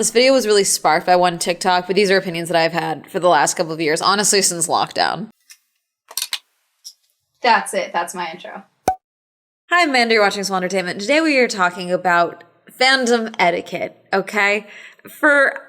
This video was really sparked by one TikTok, but these are opinions that I've had for the last couple of years, honestly, since lockdown. That's it. That's my intro. Hi, I'm Amanda. You're watching Swell Entertainment. Today we are talking about fandom etiquette, okay? For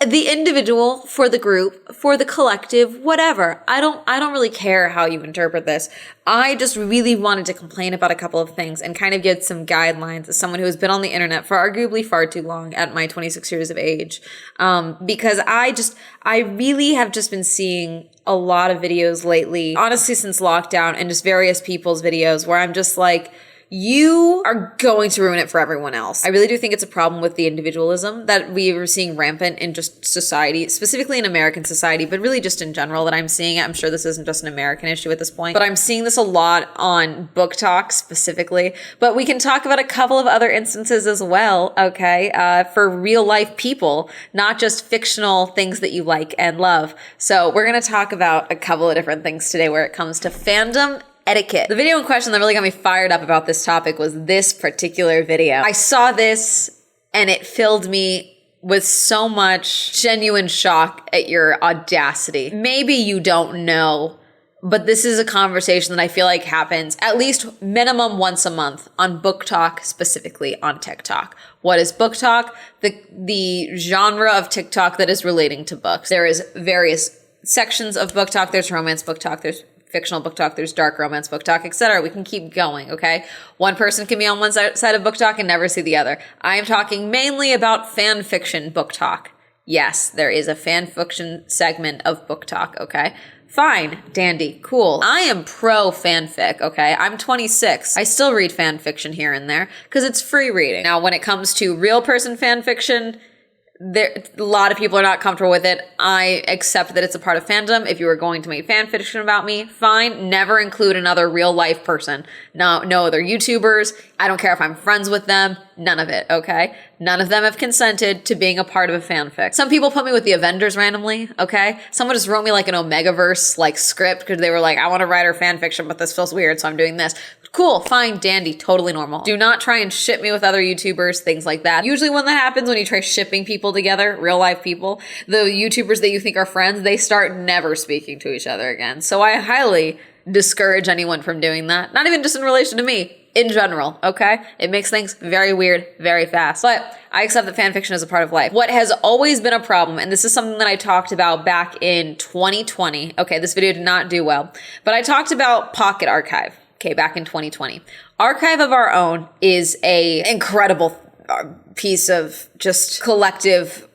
the individual, for the group, for the collective, whatever. I don't really care how you interpret this. I just really wanted to complain about a couple of things and kind of get some guidelines as someone who has been on the internet for arguably far too long at my 26 years of age. Because I really have just been seeing a lot of videos lately, honestly since lockdown, and just various people's videos where I'm just like, you are going to ruin it for everyone else. I really do think it's a problem with the individualism that we are seeing rampant in just society, specifically in American society, but really just in general that I'm seeing it. I'm sure this isn't just an American issue at this point, but I'm seeing this a lot on Book Talk specifically. But we can talk about a couple of other instances as well, okay, for real life people, not just fictional things that you like and love. So we're going to talk about a couple of different things today where it comes to fandom etiquette. The video in question that really got me fired up about this topic was this particular video. I saw this and it filled me with so much genuine shock at your audacity. Maybe you don't know, but this is a conversation that I feel like happens at least minimum once a month on Book Talk, specifically on TikTok. What is Book Talk? The genre of TikTok that is relating to books. There is various sections of Book Talk. There's romance Book Talk. There's fictional Book Talk, there's dark romance Book Talk, etc. We can keep going, okay? One person can be on one side of Book Talk and never see the other. I am talking mainly about fan fiction Book Talk. Yes, there is a fan fiction segment of Book Talk, okay? Fine, dandy, cool. I am pro fanfic, okay? I'm 26. I still read fan fiction here and there because it's free reading. Now, when it comes to real person fan fiction, a lot of people are not comfortable with it. I accept that it's a part of fandom. If you were going to make fan fiction about me, fine. Never include another real life person. No other YouTubers. I don't care if I'm friends with them. None of it, okay? None of them have consented to being a part of a fanfic. Some people put me with the Avengers randomly, okay? Someone just wrote me like an Omegaverse like script because they were like, I want to write our fan fiction, but this feels weird, so I'm doing this. Cool, fine, dandy, totally normal. Do not try and ship me with other YouTubers, things like that. Usually when that happens, when you try shipping people together, real life people, the YouTubers that you think are friends, they start never speaking to each other again. So I highly discourage anyone from doing that. Not even just in relation to me, in general, okay? It makes things very weird, very fast. But I accept that fanfiction is a part of life. What has always been a problem, and this is something that I talked about back in 2020. Okay, this video did not do well, but I talked about Pocket Archive. Okay, back in 2020. Archive of Our Own is a incredible piece of just collective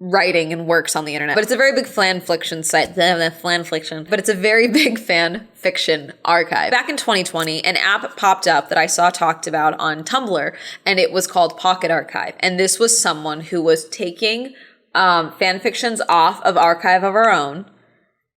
writing and works on the internet. But it's a very big fan fiction site. But it's a very big fan fiction archive. Back in 2020, an app popped up that I saw talked about on Tumblr, and it was called Pocket Archive. And this was someone who was taking fan fictions off of Archive of Our Own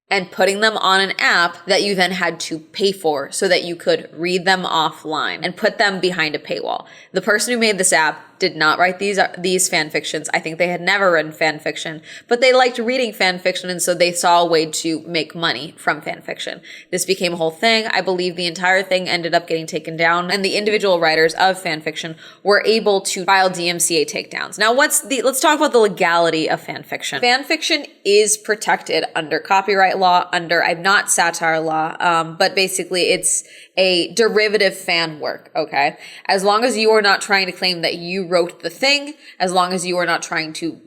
and putting them on an app that you then had to pay for so that you could read them offline and put them behind a paywall. The person who made this app did not write these fan fictions. I think they had never written fan fiction, but they liked reading fan fiction, and so they saw a way to make money from fan fiction. This became a whole thing. I believe the entire thing ended up getting taken down, and the individual writers of fan fiction were able to file DMCA takedowns. Now, let's talk about the legality of fan fiction. Fan fiction is protected under copyright law, not satire law, but basically it's a derivative fan work, okay? As long as you are not trying to claim that you wrote the thing, as long as you are not trying to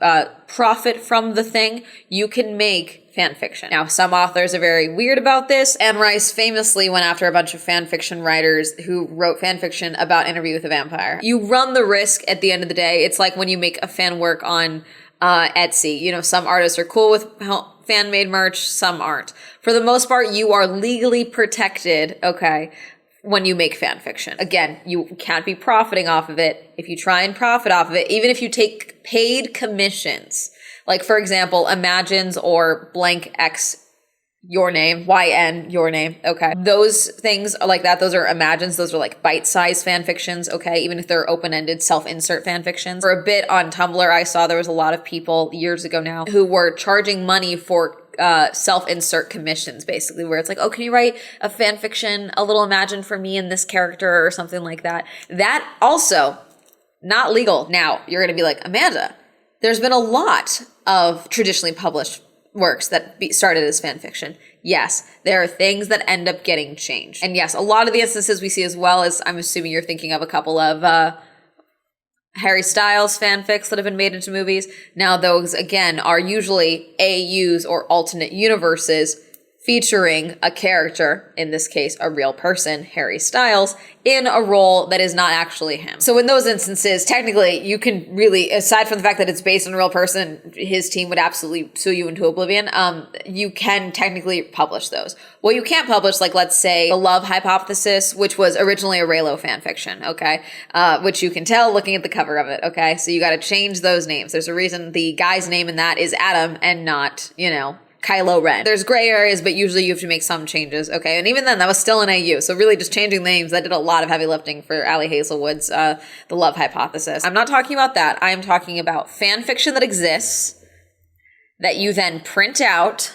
profit from the thing, you can make fan fiction. Now, some authors are very weird about this. Anne Rice famously went after a bunch of fan fiction writers who wrote fan fiction about Interview with a Vampire. You run the risk at the end of the day. It's like when you make a fan work on Etsy. You know, some artists are cool with fan-made merch, some aren't. For the most part, you are legally protected, okay, when you make fan fiction. Again, you can't be profiting off of it. If you try and profit off of it, even if you take paid commissions, like for example, Imagines or blank X your name, YN your name, okay? Those things are like that. Those are Imagines. Those are like bite-sized fan fictions, okay? Even if they're open-ended self-insert fan fictions. For a bit on Tumblr, I saw there was a lot of people years ago now who were charging money for self-insert commissions, basically, where it's like, oh, can you write a fan fiction, a little Imagine for me and this character or something like that? That also not legal. Now, you're going to be like, Amanda, there's been a lot of traditionally published works that started as fan fiction. Yes, there are things that end up getting changed. And yes, a lot of the instances we see, as well as, I'm assuming you're thinking of a couple of Harry Styles fanfics that have been made into movies. Now those, again, are usually AUs or alternate universes featuring a character, in this case, a real person, Harry Styles, in a role that is not actually him. So in those instances, technically, you can really, aside from the fact that it's based on a real person, his team would absolutely sue you into oblivion, you can technically publish those. What you can't publish, like, let's say, The Love Hypothesis, which was originally a Raylo fanfiction, okay? Which you can tell looking at the cover of it, okay? So you gotta change those names. There's a reason the guy's name in that is Adam and not, Kylo Ren. There's gray areas, but usually you have to make some changes, okay? And even then, that was still an AU, so really just changing names, that did a lot of heavy lifting for Ali Hazelwood's The Love Hypothesis. I'm not talking about that. I am talking about fan fiction that exists, that you then print out,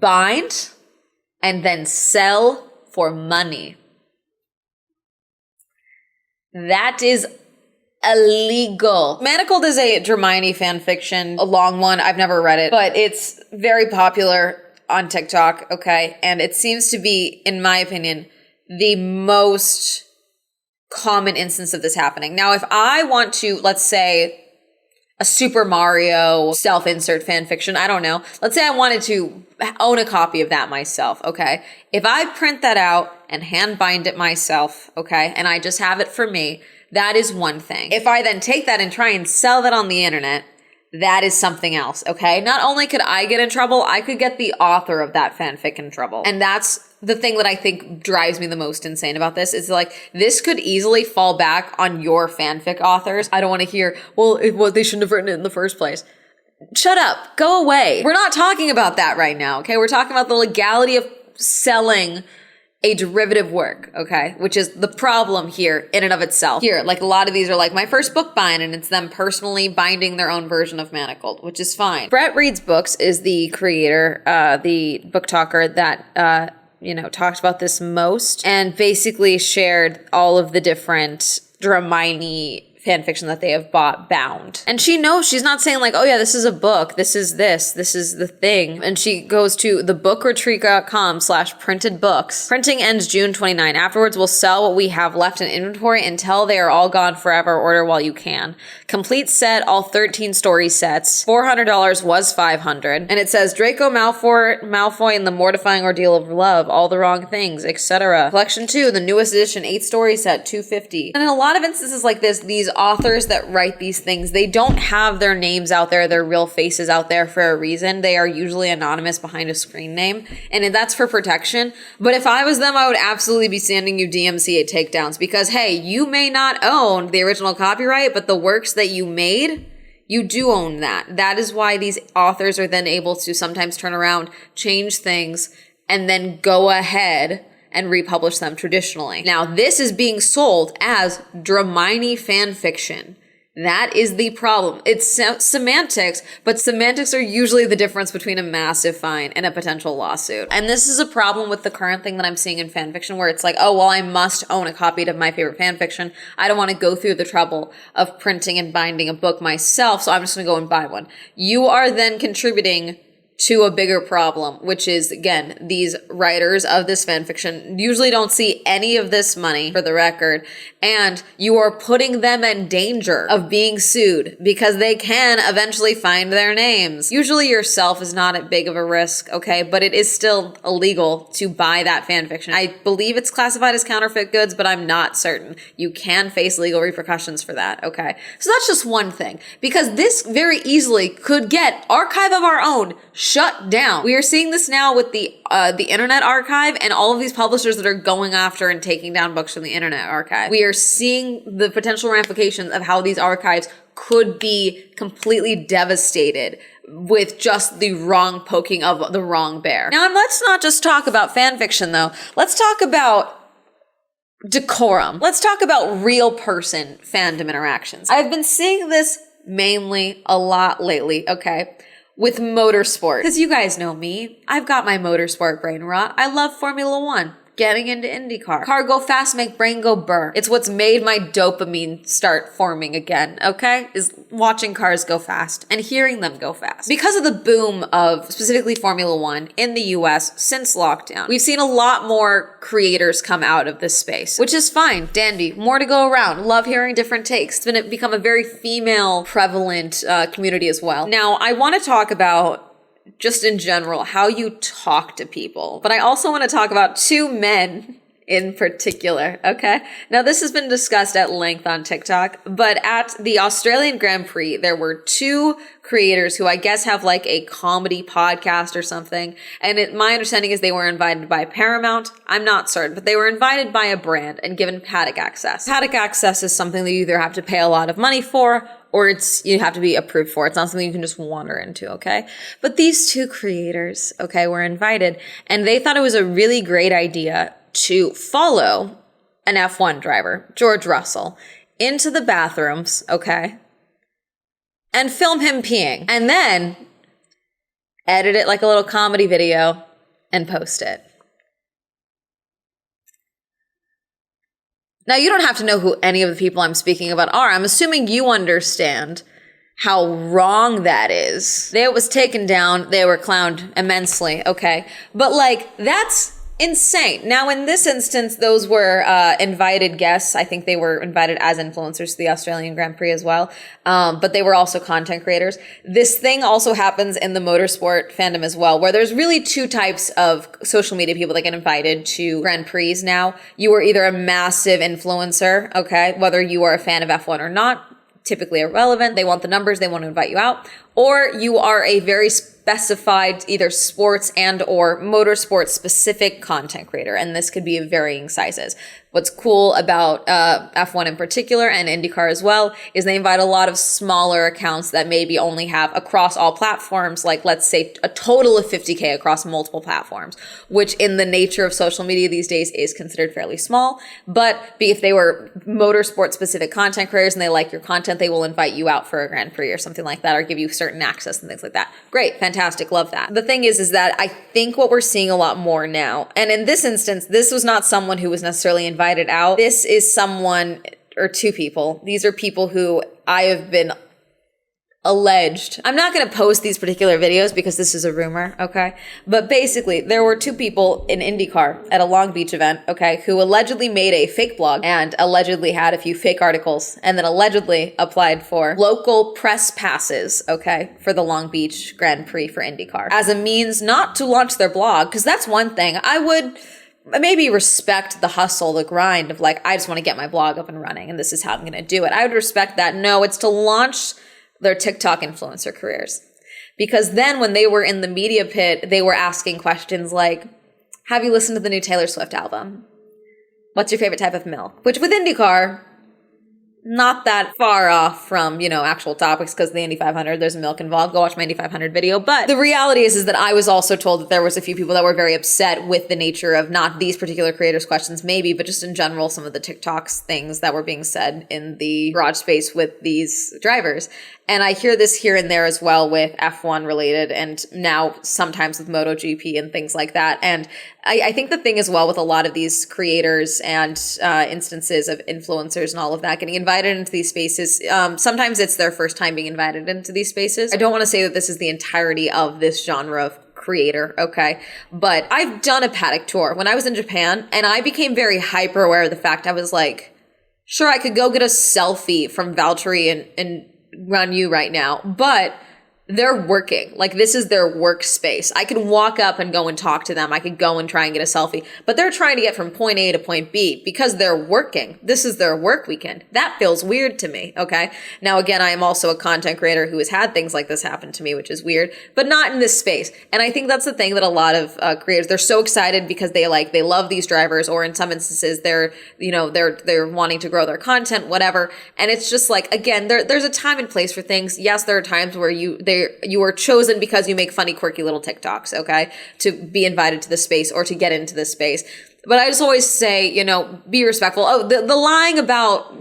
bind, and then sell for money. That is illegal. Manacled is a Dramini fan fiction, a long one. I've never read it, but it's very popular on TikTok, okay? And it seems to be, in my opinion, the most common instance of this happening. Now, if I want to, let's say, a Super Mario self-insert fan fiction, I don't know. Let's say I wanted to own a copy of that myself, okay? If I print that out and hand bind it myself, okay, and I just have it for me, that is one thing. If I then take that and try and sell that on the internet, that is something else, okay? Not only could I get in trouble, I could get the author of that fanfic in trouble. And that's the thing that I think drives me the most insane about this, is like, this could easily fall back on your fanfic authors. I don't want to hear, well, they shouldn't have written it in the first place. Shut up. Go away. We're not talking about that right now, okay? We're talking about the legality of selling a derivative work, okay? Which is the problem here in and of itself. Here, like, a lot of these are like my first book bind, and it's them personally binding their own version of Manacled, which is fine. Brett Reads Books is the creator, the book talker that, talked about this most, and basically shared all of the different Dramini fan fiction that they have bought bound. And she knows, she's not saying like, oh yeah, this is a book, this is the thing. And she goes to thebookretreat.com/printed books. Printing ends June 29. Afterwards, we'll sell what we have left in inventory until they are all gone forever. Order while you can. Complete set, all 13 story sets. $400 was $500. And it says Draco Malfoy and the Mortifying Ordeal of Love, All the Wrong Things, etc. Collection 2, the newest edition, 8 story set, $250. And in a lot of instances like this, these authors that write these things, they don't have their names out there, their real faces out there for a reason. They are usually anonymous behind a screen name, and that's for protection. But if I was them, I would absolutely be sending you DMCA takedowns, because hey, you may not own the original copyright, but the works that you made, you do own that. That is why these authors are then able to sometimes turn around, change things, and then go ahead and republish them traditionally. Now, this is being sold as Dramini fan fiction. That is the problem. It's semantics, but semantics are usually the difference between a massive fine and a potential lawsuit. And this is a problem with the current thing that I'm seeing in fan fiction, where it's like, oh, well, I must own a copy of my favorite fan fiction. I don't want to go through the trouble of printing and binding a book myself, so I'm just going to go and buy one. You are then contributing to a bigger problem, which is, again, these writers of this fanfiction usually don't see any of this money, for the record, and you are putting them in danger of being sued because they can eventually find their names. Usually yourself is not at big of a risk, okay, but it is still illegal to buy that fanfiction. I believe it's classified as counterfeit goods, but I'm not certain. You can face legal repercussions for that, okay? So that's just one thing, because this very easily could get Archive of Our Own shut down. We are seeing this now with the Internet Archive and all of these publishers that are going after and taking down books from the Internet Archive. We are seeing the potential ramifications of how these archives could be completely devastated with just the wrong poking of the wrong bear. Now, and let's not just talk about fan fiction, though. Let's talk about decorum. Let's talk about real person fandom interactions. I've been seeing this mainly a lot lately, okay, with motorsport. Because you guys know me. I've got my motorsport brain rot. I love Formula One. getting into IndyCar. Car go fast, make brain go burr. It's what's made my dopamine start forming again, okay? Is watching cars go fast and hearing them go fast. Because of the boom of specifically Formula One in the US since lockdown, we've seen a lot more creators come out of this space, which is fine, dandy, more to go around. Love hearing different takes. It's become a very female prevalent community as well. Now, I want to talk about just in general, how you talk to people. But I also want to talk about two men in particular, okay? Now, this has been discussed at length on TikTok, but at the Australian Grand Prix, there were two creators who I guess have like a comedy podcast or something. And my understanding is they were invited by Paramount. I'm not certain, but they were invited by a brand and given paddock access. Paddock access is something that you either have to pay a lot of money for or you have to be approved for. It's not something you can just wander into, okay? But these two creators, okay, were invited, and they thought it was a really great idea to follow an F1 driver, George Russell, into the bathrooms, okay, and film him peeing, and then edit it like a little comedy video and post it. Now, you don't have to know who any of the people I'm speaking about are. I'm assuming you understand how wrong that is. It was taken down. They were clowned immensely, okay? But, like, that's insane. Now, in this instance, those were invited guests. I think they were invited as influencers to the Australian Grand Prix as well. But they were also content creators. This thing also happens in the motorsport fandom as well, where there's really two types of social media people that get invited to Grand Prix now. You are either a massive influencer, okay, whether you are a fan of F1 or not, typically irrelevant. They want the numbers. They want to invite you out. Or you are a very specified either sports and or motorsport specific content creator. And this could be of varying sizes. What's cool about F1 in particular and IndyCar as well is they invite a lot of smaller accounts that maybe only have across all platforms, like let's say a total of 50K across multiple platforms, which in the nature of social media these days is considered fairly small. But if they were motorsport specific content creators and they like your content, they will invite you out for a Grand Prix or something like that, or give you certain access and things like that. Great, fantastic, love that. The thing is that I think what we're seeing a lot more now, and in this instance, this was not someone who was necessarily invited out. This is someone or two people. These are people who I have been alleged. I'm not going to post these particular videos because this is a rumor, okay? But basically, there were two people in IndyCar at a Long Beach event, okay, who allegedly made a fake blog and allegedly had a few fake articles and then allegedly applied for local press passes, okay, for the Long Beach Grand Prix for IndyCar as a means not to launch their blog, because that's one thing. I would maybe respect the hustle, the grind of like, I just want to get my blog up and running and this is how I'm going to do it. I would respect that. No, it's to launch their TikTok influencer careers. Because then when they were in the media pit, they were asking questions like, have you listened to the new Taylor Swift album? What's your favorite type of milk? Which with IndyCar, not that far off from, actual topics, because the Indy 500, there's milk involved. Go watch my Indy 500 video. But the reality is that I was also told that there was a few people that were very upset with the nature of not these particular creators' questions, maybe, but just in general, some of the TikToks things that were being said in the garage space with these drivers. And I hear this here and there as well with F1 related and now sometimes with MotoGP and things like that. And I think the thing as well with a lot of these creators and instances of influencers and all of that getting invited into these spaces, sometimes it's their first time being invited into these spaces. I don't want to say that this is the entirety of this genre of creator, okay? But I've done a paddock tour when I was in Japan and I became very hyper aware of the fact I was like, sure, I could go get a selfie from Valtteri and run you right now, but they're working. Like, this is their workspace. I could walk up and go and talk to them. I could go and try and get a selfie, but they're trying to get from point A to point B because they're working. This is their work weekend. That feels weird to me, okay? Now, again, I am also a content creator who has had things like this happen to me, which is weird, but not in this space. And I think that's the thing that a lot of creators, they're so excited because they love these drivers, or in some instances, they're wanting to grow their content, whatever. And it's just like, again, there's a time and place for things. Yes, there are times where you are chosen because you make funny, quirky little TikToks, okay, to be invited to the space or to get into this space. But I just always say, be respectful. Oh, the lying about,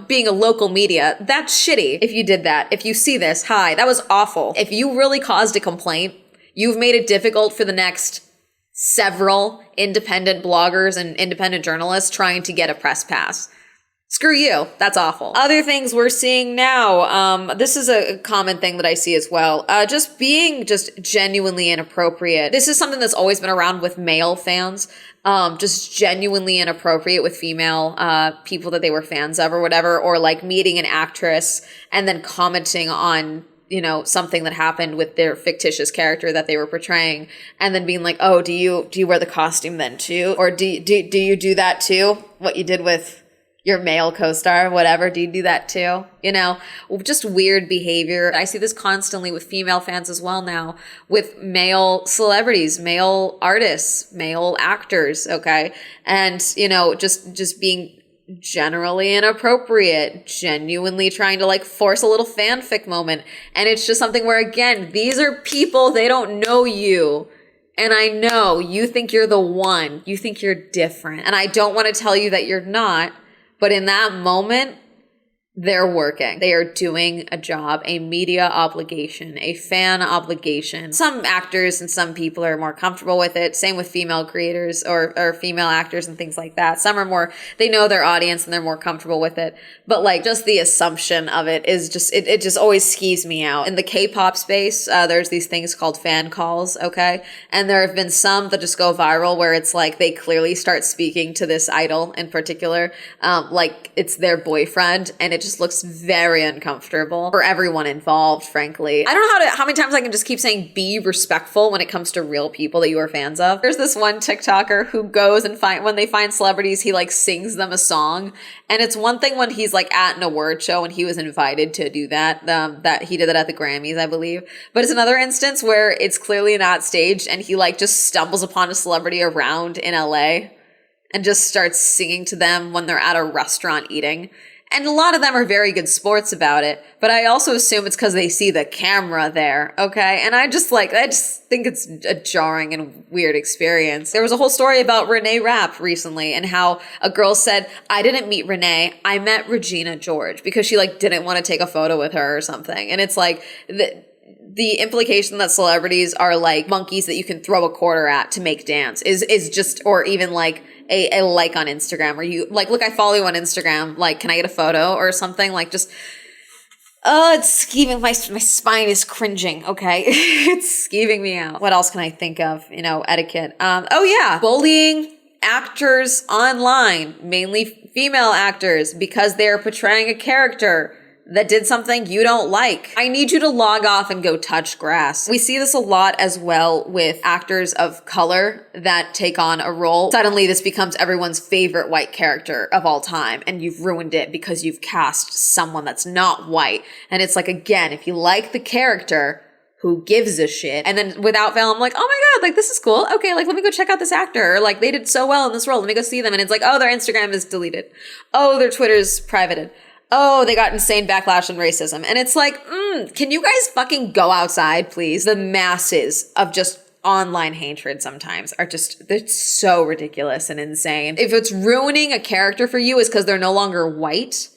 being a local media, that's shitty if you did that. If you see this, hi, that was awful. If you really caused a complaint, you've made it difficult for the next several independent bloggers and independent journalists trying to get a press pass. Screw you. That's awful. Other things we're seeing now, this is a common thing that I see as well. Just being just genuinely inappropriate. This is something that's always been around with male fans. Just genuinely inappropriate with female people that they were fans of or whatever, or like meeting an actress and then commenting on, you know, something that happened with their fictitious character that they were portraying, and then being like, oh, do you wear the costume then too? Or do you do that too? What you did with your male co-star, whatever, do you do that too? You know, just weird behavior. I see this constantly with female fans as well now, with male celebrities, male artists, male actors, okay? And, you know, just being generally inappropriate, genuinely trying to like force a little fanfic moment. And it's just something where, again, these are people, they don't know you. And I know you think you're the one, you think you're different. And I don't want to tell you that you're not. But in that moment, they're working. They are doing a job, a media obligation, a fan obligation. Some actors and some people are more comfortable with it. Same with female creators or female actors and things like that. Some are more, they know their audience and they're more comfortable with it. But like just the assumption of it is just, it just always skeeves me out. In the K-pop space, there's these things called fan calls, okay? And there have been some that just go viral where it's like they clearly start speaking to this idol in particular, like it's their boyfriend, and it just looks very uncomfortable for everyone involved, frankly. I don't know how many times I can just keep saying be respectful when it comes to real people that you are fans of. There's this one TikToker who goes and when they find celebrities, he like sings them a song. And it's one thing when he's like at an award show and he was invited to do that, that he did that at the Grammys, I believe. But it's another instance where it's clearly not staged and he like just stumbles upon a celebrity around in LA and just starts singing to them when they're at a restaurant eating. And a lot of them are very good sports about it, but I also assume it's because they see the camera there, okay? And I just think it's a jarring and weird experience. There was a whole story about Renee Rapp recently and how a girl said, I didn't meet Renee, I met Regina George, because she like didn't want to take a photo with her or something. And it's like, the implication that celebrities are like monkeys that you can throw a quarter at to make dance is just, or even like a like on Instagram, or you like, look, I follow you on Instagram, like, can I get a photo or something? Like just, it's skeeving, my spine is cringing, okay? It's skeeving me out. What else can I think of? You know, etiquette. Oh yeah, bullying actors online, mainly female actors, because they're portraying a character that did something you don't like. I need you to log off and go touch grass. We see this a lot as well with actors of color that take on a role. Suddenly this becomes everyone's favorite white character of all time, and you've ruined it because you've cast someone that's not white. And it's like, again, if you like the character, who gives a shit? And then without fail, I'm like, oh my God, like this is cool. Okay, like let me go check out this actor. Or like they did so well in this role. Let me go see them. And it's like, oh, their Instagram is deleted. Oh, their Twitter's privated. Oh, they got insane backlash and racism. And it's like, can you guys fucking go outside, please? The masses of just online hatred sometimes are just, they're so ridiculous and insane. If it's ruining a character for you is because they're no longer white,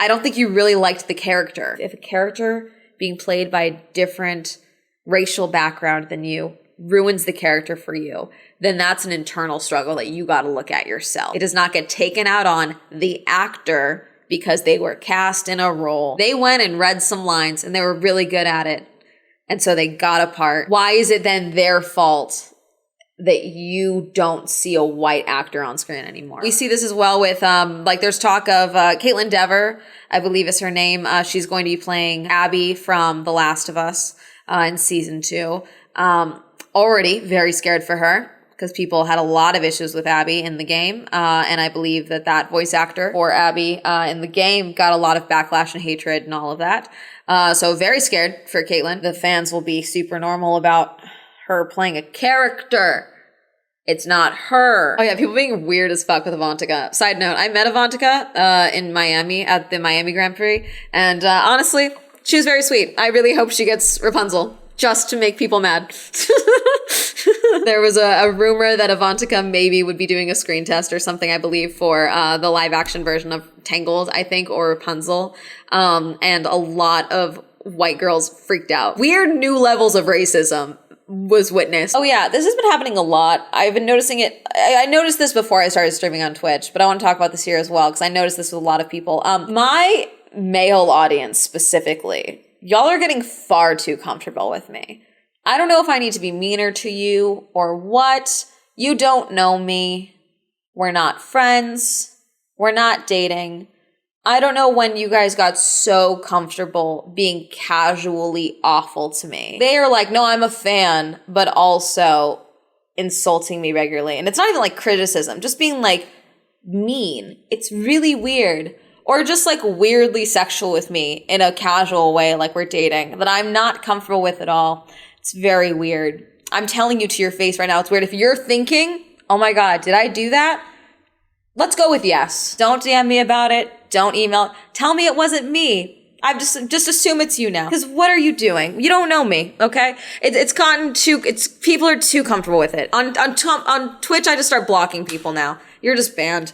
I don't think you really liked the character. If a character being played by a different racial background than you ruins the character for you, then that's an internal struggle that you got to look at yourself. It does not get taken out on the actor because they were cast in a role. They went and read some lines and they were really good at it. And so they got a part. Why is it then their fault that you don't see a white actor on screen anymore? We see this as well with, like there's talk of Caitlin Dever, I believe is her name. She's going to be playing Abby from The Last of Us in season 2. Already very scared for her, because people had a lot of issues with Abby in the game. And I believe that voice actor for Abby in the game got a lot of backlash and hatred and all of that. So very scared for Caitlin. The fans will be super normal about her playing a character. It's not her. Oh yeah, people being weird as fuck with Avantika. Side note, I met Avantika in Miami at the Miami Grand Prix. And honestly, she was very sweet. I really hope she gets Rapunzel, just to make people mad. There was a rumor that Avantika maybe would be doing a screen test or something, I believe, for the live action version of Tangled, I think, or Rapunzel. And a lot of white girls freaked out. Weird new levels of racism was witnessed. Oh yeah, this has been happening a lot. I've been noticing it. I noticed this before I started streaming on Twitch, but I want to talk about this here as well because I noticed this with a lot of people. My male audience specifically, y'all are getting far too comfortable with me. I don't know if I need to be meaner to you or what. You don't know me. We're not friends. We're not dating. I don't know when you guys got so comfortable being casually awful to me. They are like, no, I'm a fan, but also insulting me regularly. And it's not even like criticism, just being like mean. It's really weird. Or just like weirdly sexual with me in a casual way, like we're dating, that I'm not comfortable with at all. It's very weird. I'm telling you to your face right now, it's weird. If you're thinking, oh my God, did I do that? Let's go with yes. Don't DM me about it. Don't email. Tell me it wasn't me. I just assume it's you now. Because what are you doing? You don't know me, okay? People are too comfortable with it. On Twitch, I just start blocking people now. You're just banned.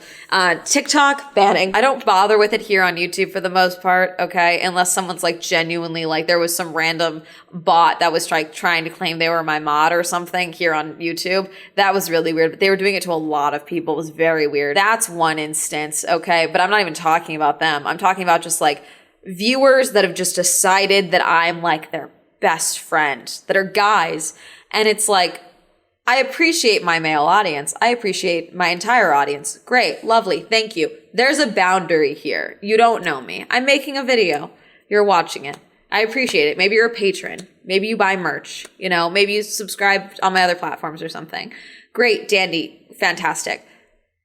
TikTok, banning. I don't bother with it here on YouTube for the most part, okay? Unless someone's like genuinely like, there was some random bot that was trying to claim they were my mod or something here on YouTube. That was really weird. But they were doing it to a lot of people. It was very weird. That's one instance, okay? But I'm not even talking about them. I'm talking about just like viewers that have just decided that I'm like their best friend, that are guys. And it's like, I appreciate my male audience. I appreciate my entire audience. Great, lovely, thank you. There's a boundary here. You don't know me. I'm making a video. You're watching it. I appreciate it. Maybe you're a patron. Maybe you buy merch. You know, maybe you subscribe on my other platforms or something. Great, dandy, fantastic.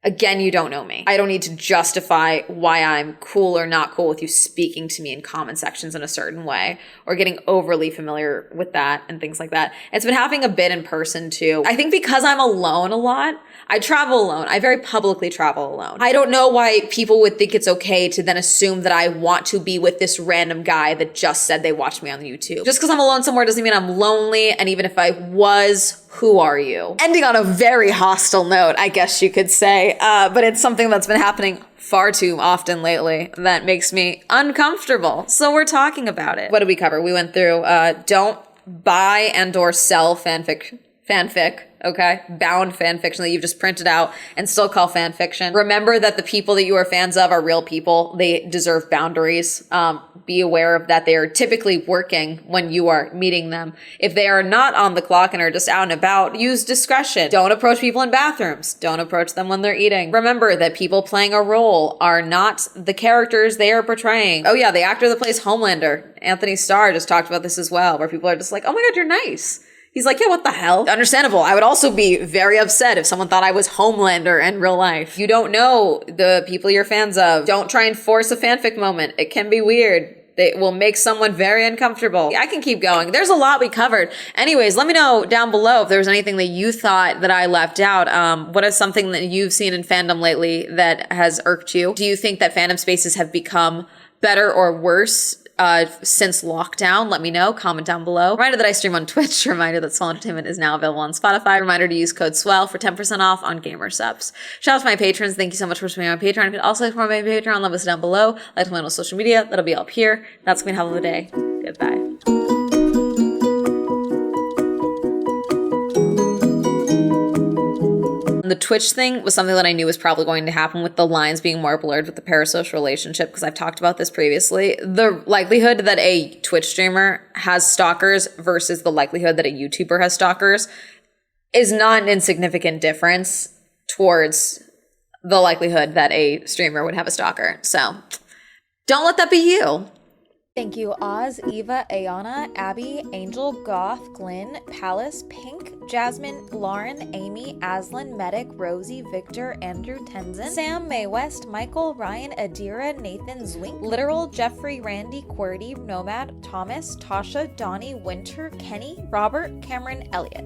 Again, you don't know me. I don't need to justify why I'm cool or not cool with you speaking to me in comment sections in a certain way or getting overly familiar with that and things like that. It's been happening a bit in person too. I think because I'm alone a lot, I travel alone. I very publicly travel alone. I don't know why people would think it's okay to then assume that I want to be with this random guy that just said they watched me on YouTube. Just because I'm alone somewhere doesn't mean I'm lonely. And even if I was, who are you? Ending on a very hostile note, I guess you could say. But it's something that's been happening far too often lately that makes me uncomfortable. So we're talking about it. What did we cover? We went through don't buy and or sell fanfic, okay? Bound fanfiction that you've just printed out and still call fanfiction. Remember that the people that you are fans of are real people. They deserve boundaries. Be aware of that. They are typically working when you are meeting them. If they are not on the clock and are just out and about, use discretion. Don't approach people in bathrooms. Don't approach them when they're eating. Remember that people playing a role are not the characters they are portraying. Oh yeah, the actor that plays Homelander, Anthony Starr, just talked about this as well, where people are just like, oh my God, you're nice. He's like, yeah, what the hell? Understandable. I would also be very upset if someone thought I was Homelander in real life. You don't know the people you're fans of. Don't try and force a fanfic moment. It can be weird. It will make someone very uncomfortable. I can keep going. There's a lot we covered. Anyways, let me know down below if there was anything that you thought that I left out. What is something that you've seen in fandom lately that has irked you? Do you think that fandom spaces have become better or worse since lockdown? Let me know. Comment down below. Reminder that I stream on Twitch. Reminder that Swell Entertainment is now available on Spotify. Reminder to use code SWELL for 10% off on gamer subs. Shout out to my patrons. Thank you so much for supporting my Patreon. If you'd also like more of my Patreon, love us down below. Like to my on social media. That'll be up here. That's been Hell of a Day. Goodbye. The Twitch thing was something that I knew was probably going to happen with the lines being more blurred with the parasocial relationship, because I've talked about this previously. The likelihood that a Twitch streamer has stalkers versus the likelihood that a YouTuber has stalkers is not an insignificant difference towards the likelihood that a streamer would have a stalker. So don't let that be you. Thank you, Oz, Eva, Ayana, Abby, Angel, Goth, Glyn, Palace, Pink, Jasmine, Lauren, Amy, Aslan, Medic, Rosie, Victor, Andrew, Tenzin, Sam, Mae West, Michael, Ryan, Adira, Nathan, Zwink, Literal, Jeffrey, Randy, QWERTY, Nomad, Thomas, Tasha, Donnie, Winter, Kenny, Robert, Cameron, Elliott.